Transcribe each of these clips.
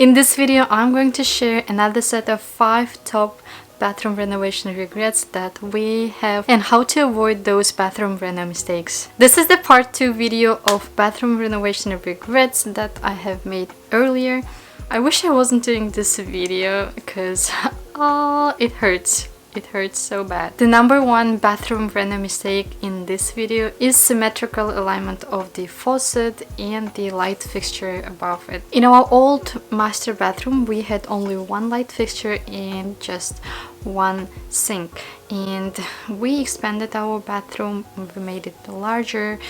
In this video, I'm going to share another set of 5 top bathroom renovation regrets that we have and how to avoid those bathroom reno mistakes. This is the part 2 video of bathroom renovation regrets that I have made earlier. I wish I wasn't doing this video because it hurts. It hurts so bad. The number 1 bathroom reno mistake in this video is symmetrical alignment of the faucet and the light fixture above it. In our old master bathroom, we had only one light fixture and just one sink. And we expanded our bathroom, we made it larger,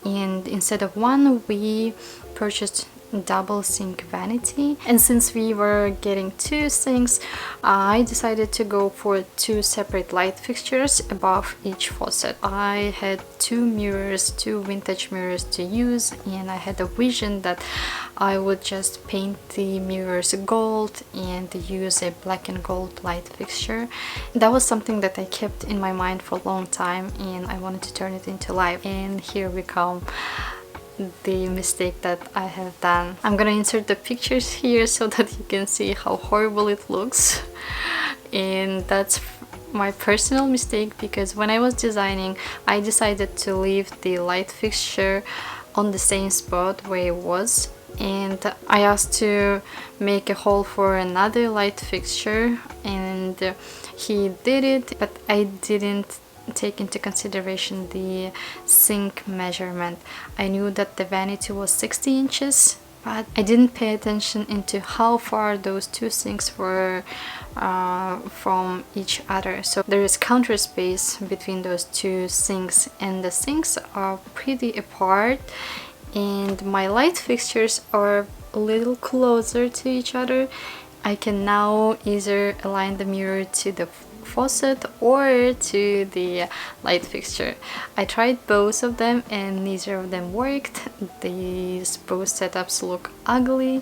and instead of one, we purchased double sink vanity. And since we were getting 2 sinks, I decided to go for 2 separate light fixtures above each faucet. I had 2 mirrors, 2 vintage mirrors to use, and I had a vision that I would just paint the mirrors gold and use a black and gold light fixture. That was something that I kept in my mind for a long time, and I wanted to turn it into life. And here we come, the mistake that I have done. I'm gonna insert the pictures here so that you can see how horrible it looks. And that's my personal mistake, because when I was designing, I decided to leave the light fixture on the same spot where it was, and I asked to make a hole for another light fixture, and he did it, but I didn't take into consideration the sink measurement. I knew that the vanity was 60 inches, but I didn't pay attention into how far those 2 sinks were from each other. So there is counter space between those 2 sinks, and the sinks are pretty apart, and my light fixtures are a little closer to each other. I can now either align the mirror to the faucet or to the light fixture. I tried both of them and neither of them worked. These both setups look ugly,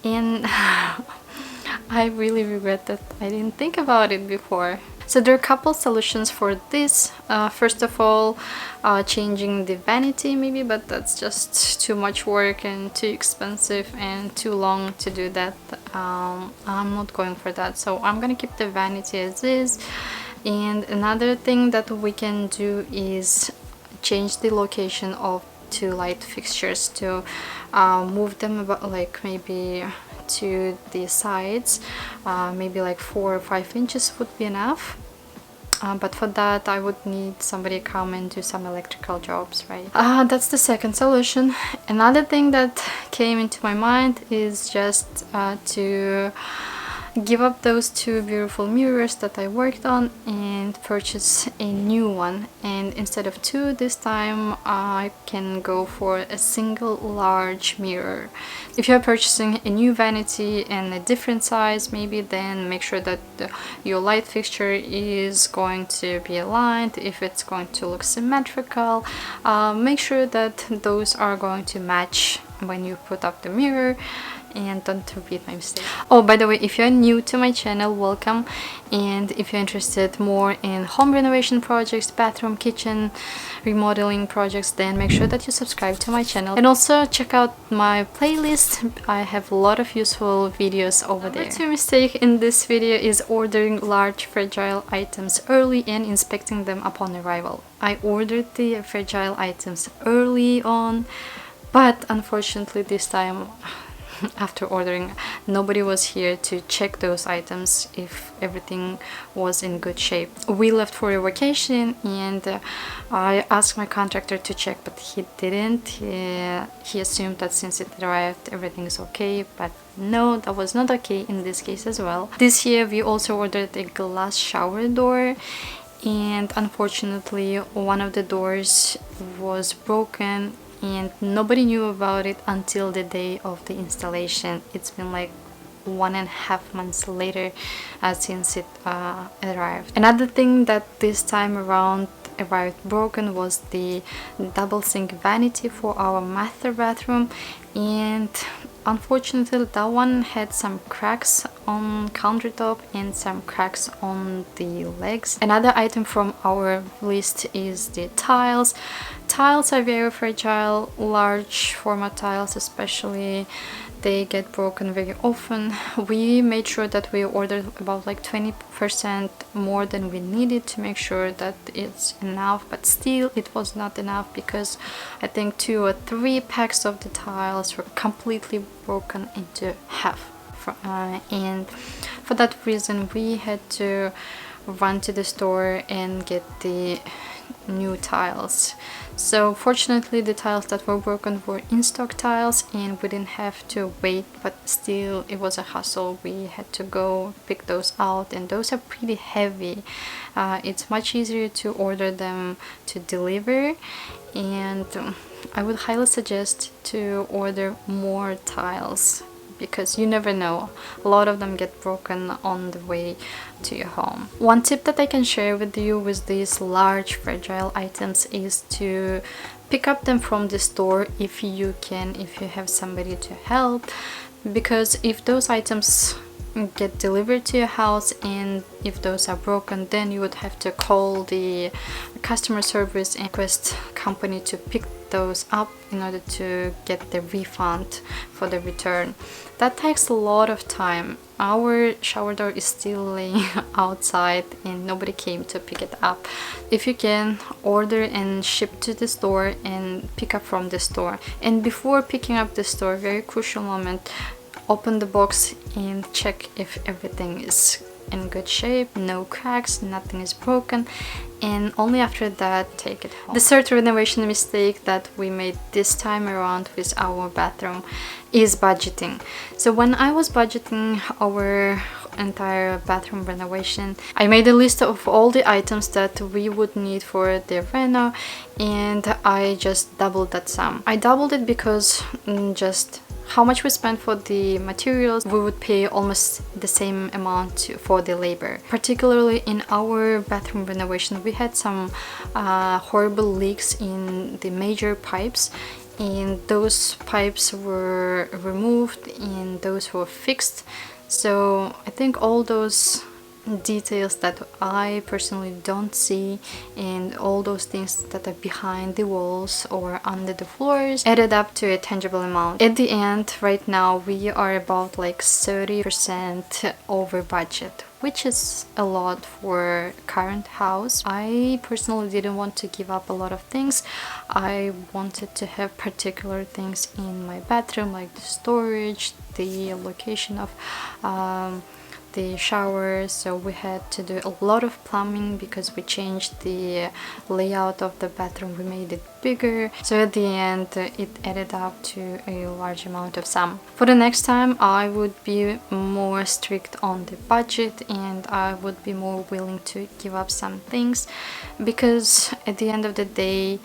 and I really regret that I didn't think about it before. So there are a couple solutions for this. First of all, changing the vanity maybe, but that's just too much work and too expensive and too long to do that. I'm not going for that, so I'm gonna keep the vanity as is. And another thing that we can do is change the location of 2 light fixtures, to move them about like maybe to the sides, maybe like 4 or 5 inches would be enough. But for that I would need somebody to come and do some electrical jobs, right? That's the second solution. Another thing that came into my mind is just to give up those 2 beautiful mirrors that I worked on and purchase a new one. And instead of 2 this time, I can go for a single large mirror. If you're purchasing a new vanity and a different size maybe, then make sure that your light fixture is going to be aligned, if it's going to look symmetrical. Make sure that those are going to match when you put up the mirror, and don't repeat my mistake. Oh, by the way, if you're new to my channel, welcome. And if you're interested more in home renovation projects, bathroom, kitchen remodeling projects, then make sure that you subscribe to my channel, and also check out my playlist. I have a lot of useful videos over there. Number 2 mistake in this video is ordering large fragile items early and inspecting them upon arrival. I ordered the fragile items early on, but unfortunately this time after ordering, nobody was here to check those items if everything was in good shape. We left for a vacation, and I asked my contractor to check, but he didn't. He assumed that since it arrived everything is okay, but no, that was not okay in this case as well. This year we also ordered a glass shower door, and unfortunately one of the doors was broken, and nobody knew about it until the day of the installation. It's been like 1.5 months later since it arrived. Another thing that this time around arrived broken was the double sink vanity for our master bathroom, and unfortunately that one had some cracks on countertop and some cracks on the legs. Another item from our list is the tiles. tiles are very fragile, large format tiles especially. They get broken very often. We made sure that we ordered about like 20% more than we needed to make sure that it's enough, but still it was not enough because I think 2 or 3 packs of the tiles were completely broken into half. And for that reason we had to run to the store and get the new tiles. So fortunately the tiles that were broken were in stock tiles and we didn't have to wait, but still it was a hassle. We had to go pick those out, and those are pretty heavy. It's much easier to order them to deliver, and I would highly suggest to order more tiles because you never know, a lot of them get broken on the way to your home. One tip that I can share with you with these large fragile items is to pick up them from the store if you can, if you have somebody to help, because if those items get delivered to your house and if those are broken, then you would have to call the customer service and request company to pick those up in order to get the refund for the return. That takes a lot of time. Our shower door is still laying outside and nobody came to pick it up. If you can, order and ship to the store and pick up from the store. And before picking up the store, very crucial moment, open the box and check if everything is in good shape, no cracks, nothing is broken, and only after that take it home. The third renovation mistake that we made this time around with our bathroom is budgeting. So when I was budgeting our entire bathroom renovation, I made a list of all the items that we would need for the reno, and I just doubled that sum. I doubled it because just how much we spent for the materials, we would pay almost the same amount for the labor. Particularly in our bathroom renovation, we had some horrible leaks in the major pipes, and those pipes were removed and those were fixed. So I think all those details that I personally don't see and all those things that are behind the walls or under the floors added up to a tangible amount. At the end, right now we are about like 30% over budget, which is a lot for current house. I personally didn't want to give up a lot of things. I wanted to have particular things in my bathroom, like the storage, the location of the shower, so we had to do a lot of plumbing because we changed the layout of the bathroom, we made it bigger. So at the end it added up to a large amount of sum. For the next time I would be more strict on the budget and I would be more willing to give up some things, because at the end of the day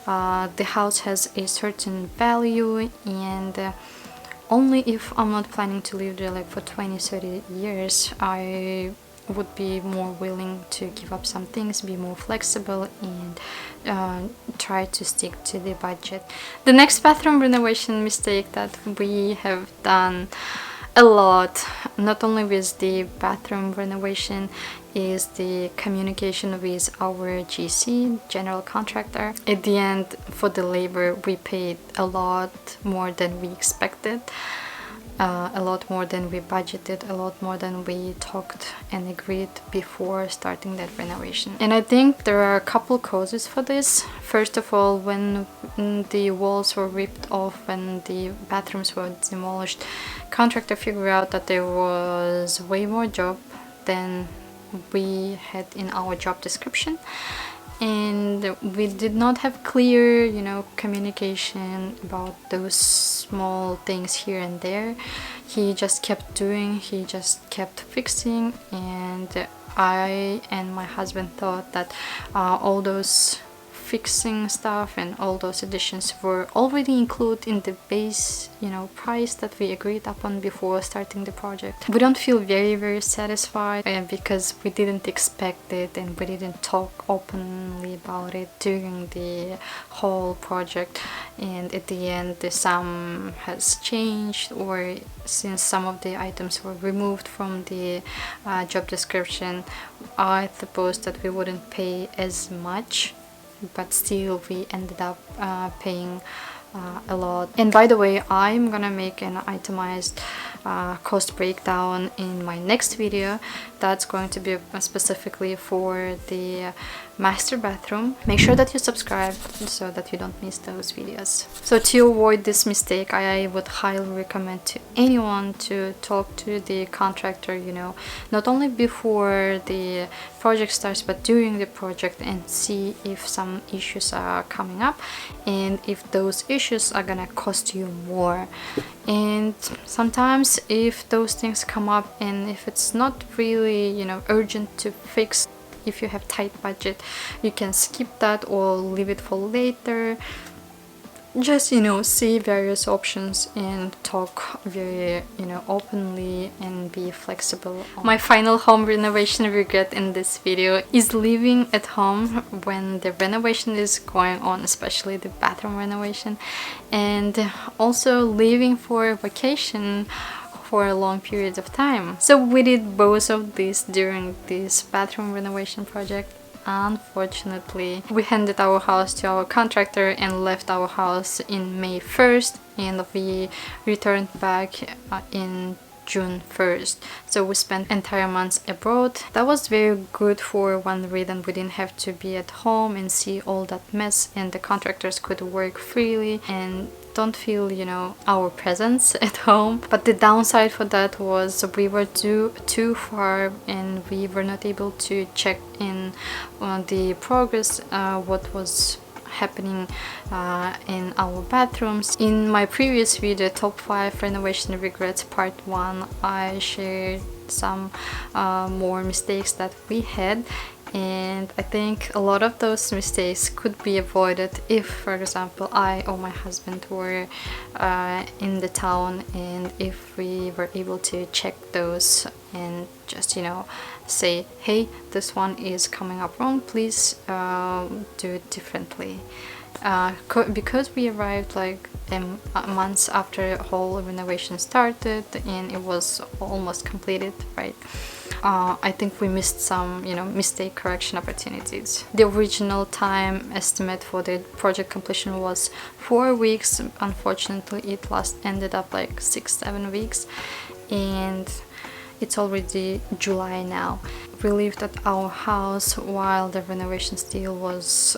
the house has a certain value, and only if I'm not planning to live there like for 20-30 years, I would be more willing to give up some things, be more flexible, and try to stick to the budget. The next bathroom renovation mistake that we have done a lot, not only with the bathroom renovation, is the communication with our GC, general contractor. At the end, for the labor, we paid a lot more than we expected, a lot more than we budgeted, a lot more than we talked and agreed before starting that renovation. And I think there are a couple causes for this. First of all, when the walls were ripped off and the bathrooms were demolished, contractor figured out that there was way more job than we had in our job description, and we did not have clear, communication about those small things here and there. He just kept doing, he just kept fixing, and I and my husband thought that all those fixing stuff and all those additions were already included in the base price that we agreed upon before starting the project. We don't feel very satisfied because we didn't expect it and we didn't talk openly about it during the whole project, and at the end the sum has changed, or since some of the items were removed from the job description, I suppose that we wouldn't pay as much but still we ended up paying a lot. And by the way, I'm gonna make an itemized cost breakdown in my next video that's going to be specifically for the master bathroom. Make sure that you subscribe so that you don't miss those videos. So to avoid this mistake, I would highly recommend to anyone to talk to the contractor, you know, not only before the project starts but during the project, and see if some issues are coming up and if those issues are gonna cost you more. And sometimes if those things come up and if it's not really, you know, urgent to fix, if you have tight budget, you can skip that or leave it for later. Just, you know, see various options and talk very, you know, openly and be flexible. My final home renovation regret in this video is living at home when the renovation is going on, especially the bathroom renovation, and also leaving for vacation for a long period of time. So we did both of these during this bathroom renovation project. Unfortunately, we handed our house to our contractor and left our house in May 1st, and we returned back in June 1st. So we spent entire months abroad. That was very good for one reason: we didn't have to be at home and see all that mess, and the contractors could work freely and don't feel, you know, our presence at home. But the downside for that was we were too far and we were not able to check in on the progress, what was happening in our bathrooms. In my previous video, top 5 renovation regrets part 1, I shared some more mistakes that we had, and I think a lot of those mistakes could be avoided if, for example, I or my husband were in the town, and if we were able to check those and just, you know, say, hey, this one is coming up wrong, please do it differently. Because we arrived like months after the whole renovation started and it was almost completed, right? I think we missed some, you know, mistake correction opportunities. The original time estimate for the project completion was 4 weeks. Unfortunately, it ended up like 6-7 weeks, and it's already July now. We lived at our house while the renovation still was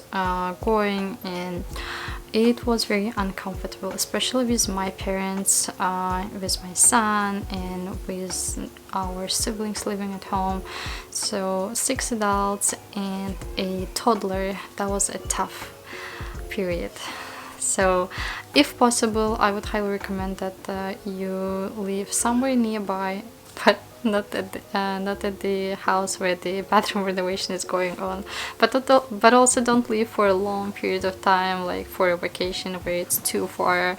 going, and it was very uncomfortable, especially with my parents, with my son, and with our siblings living at home. So 6 adults and a toddler, that was a tough period. So if possible, I would highly recommend that you live somewhere nearby, but not at the house where the bathroom renovation is going on. But also don't leave for a long period of time, like for a vacation where it's too far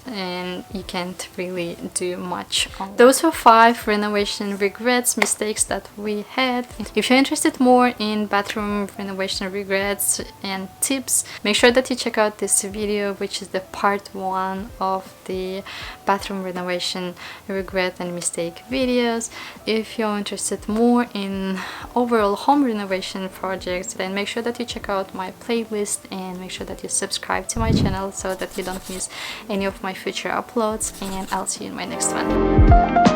and you can't really do much. Those were 5 renovation regrets, mistakes that we had. If you're interested more in bathroom renovation regrets and tips, make sure that you check out this video, which is the part 1 of the bathroom renovation regret and mistake videos. If you're interested more in overall home renovation projects, then make sure that you check out my playlist and make sure that you subscribe to my channel so that you don't miss any of my future uploads, and I'll see you in my next one.